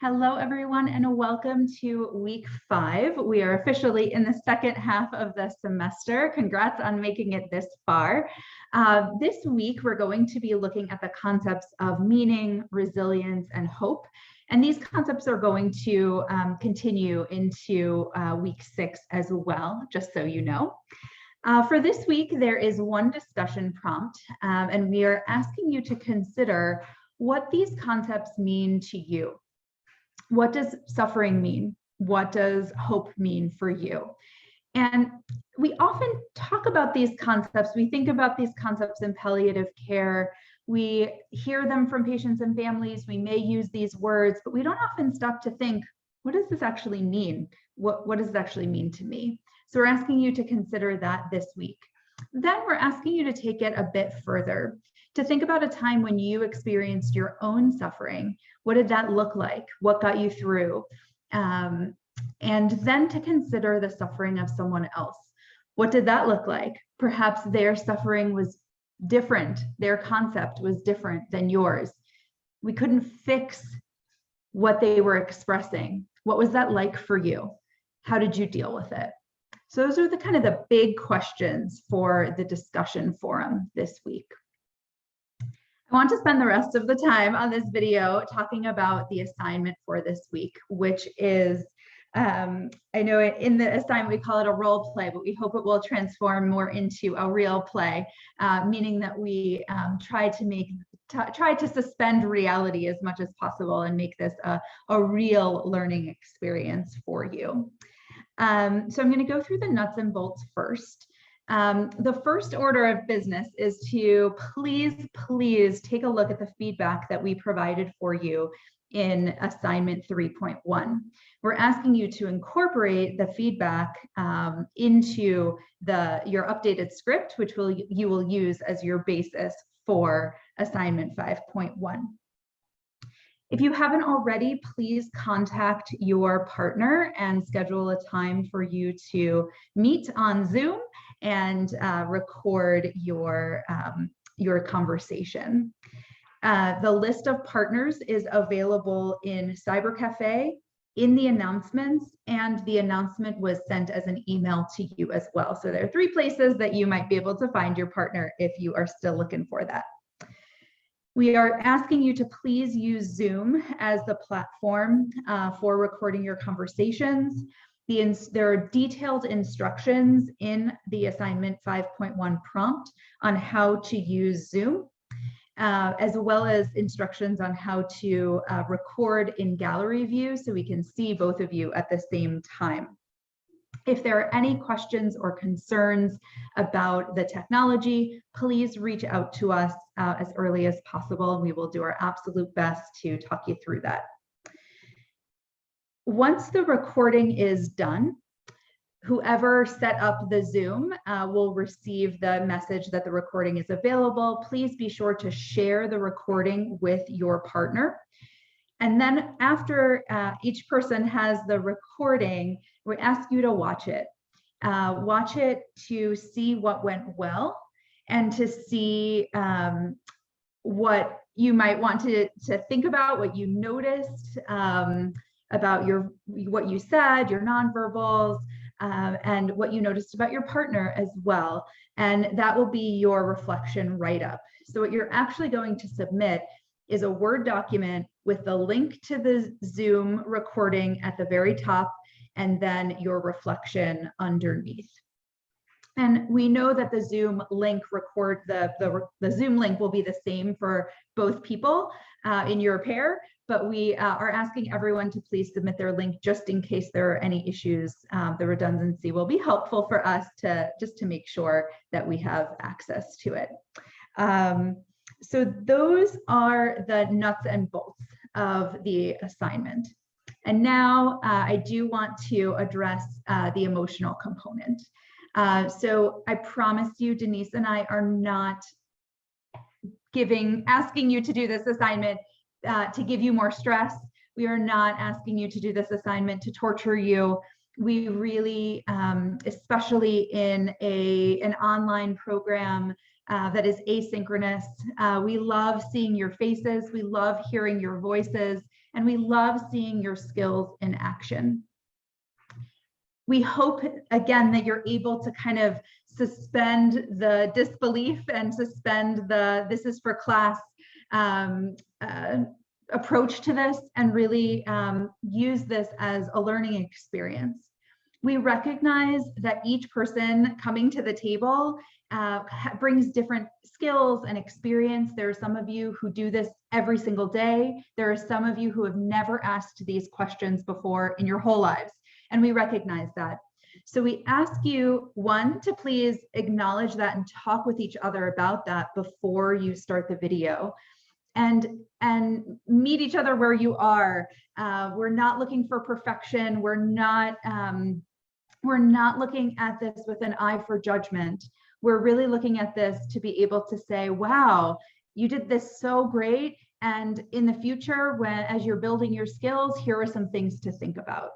Hello, everyone, and welcome to week 5. We are officially in the second half of the semester. Congrats on making it this far. This week, we're going to be looking at the concepts of meaning, resilience, and hope. And these concepts are going to continue into week 6 as well, just so you know. For this week, there is one discussion prompt, and we are asking you to consider what these concepts mean to you. What does suffering mean? What does hope mean for you? And we often talk about these concepts. We think about these concepts in palliative care. We hear them from patients and families. We may use these words, but we don't often stop to think, what does this actually mean? What does it actually mean to me? So we're asking you to consider that this week. Then we're asking you to take it a bit further, to think about a time when you experienced your own suffering. What did that look like? What got you through? And then to consider the suffering of someone else. What did that look like? Perhaps their suffering was different. Their concept was different than yours. We couldn't fix what they were expressing. What was that like for you? How did you deal with it? So those are the kind of the big questions for the discussion forum this week. I want to spend the rest of the time on this video talking about the assignment for this week, which is, I know in the assignment we call it a role play, but we hope it will transform more into a real play, meaning that we try to suspend reality as much as possible and make this a real learning experience for you. So I'm going to go through the nuts and bolts first. The first order of business is to please take a look at the feedback that we provided for you in assignment 3.1. We're asking you to incorporate the feedback into your updated script, which you will use as your basis for assignment 5.1. If you haven't already, please contact your partner and schedule a time for you to meet on Zoom and record your conversation. The list of partners is available in Cybercafe, in the announcements, and the announcement was sent as an email to you as well. So there are 3 places that you might be able to find your partner if you are still looking for that. We are asking you to please use Zoom as the platform for recording your conversations. There are detailed instructions in the assignment 5.1 prompt on how to use Zoom, as well as instructions on how to record in gallery view so we can see both of you at the same time. If there are any questions or concerns about the technology, please reach out to us as early as possible, and we will do our absolute best to talk you through that. Once the recording is done, whoever set up the Zoom will receive the message that the recording is available. Please be sure to share the recording with your partner. And then after each person has the recording, we ask you to watch it. Watch it to see what went well and to see what you might want to think about, what you noticed about what you said, your nonverbals, and what you noticed about your partner as well. And that will be your reflection write-up. So what you're actually going to submit is a Word document with the link to the Zoom recording at the very top, and then your reflection underneath. And we know that the Zoom link the Zoom link will be the same for both people in your pair, but we are asking everyone to please submit their link just in case there are any issues. The redundancy will be helpful for us just to make sure that we have access to it. So those are the nuts and bolts of the assignment. And now I do want to address the emotional component. So I promise you, Denise and I are not asking you to do this assignment to give you more stress. We are not asking you to do this assignment to torture you. We really, especially in an online program that is asynchronous, we love seeing your faces. We love hearing your voices. and we love seeing your skills in action. We hope, again, that you're able to kind of suspend the disbelief and suspend the this is for class approach to this, and really use this as a learning experience. We recognize that each person coming to the table brings different skills and experience. There are some of you who do this every single day. There are some of you who have never asked these questions before in your whole lives, and we recognize that. So we ask you, one, to please acknowledge that and talk with each other about that before you start the video, and meet each other where you are. We're not looking for perfection. We're not looking at this with an eye for judgment. We're really looking at this to be able to say, wow, you did this so great. And in the future, as you're building your skills, here are some things to think about.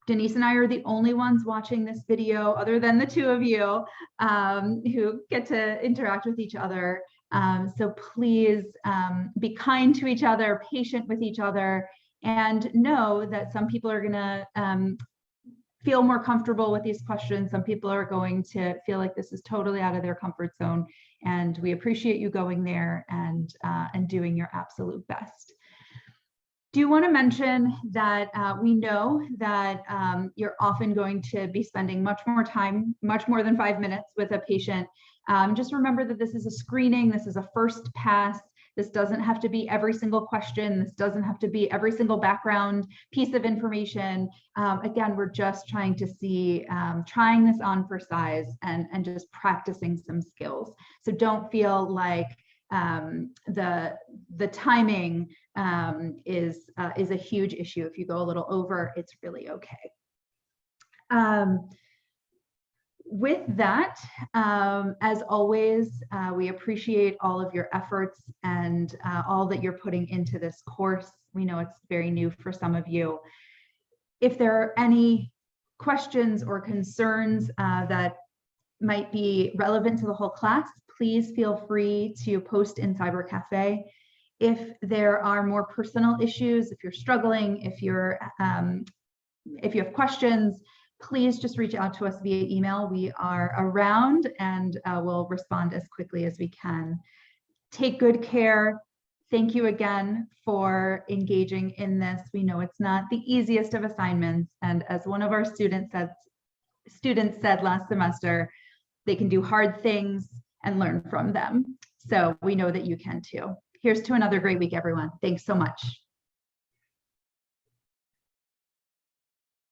Denise and I are the only ones watching this video, other than the two of you, who get to interact with each other. So please be kind to each other, patient with each other, and know that some people are gonna feel more comfortable with these questions. Some people are going to feel like this is totally out of their comfort zone, and we appreciate you going there and doing your absolute best. Do want to mention that we know that you're often going to be spending much more time, much more than 5 minutes with a patient. Just remember that this is a screening. This is a first pass. This doesn't have to be every single question. This doesn't have to be every single background piece of information. Again, we're just trying to see, trying this on for size and just practicing some skills. So don't feel like the timing is a huge issue. If you go a little over, it's really okay. With that, as always, we appreciate all of your efforts and all that you're putting into this course. We know it's very new for some of you. If there are any questions or concerns that might be relevant to the whole class, please feel free to post in Cyber Cafe. If there are more personal issues, if you're struggling, if you have questions, please just reach out to us via email. We are around and we'll respond as quickly as we can. Take good care. Thank you again for engaging in this. We know it's not the easiest of assignments, and as one of our students said last semester, they can do hard things and learn from them. So we know that you can too. Here's to another great week, everyone. Thanks so much.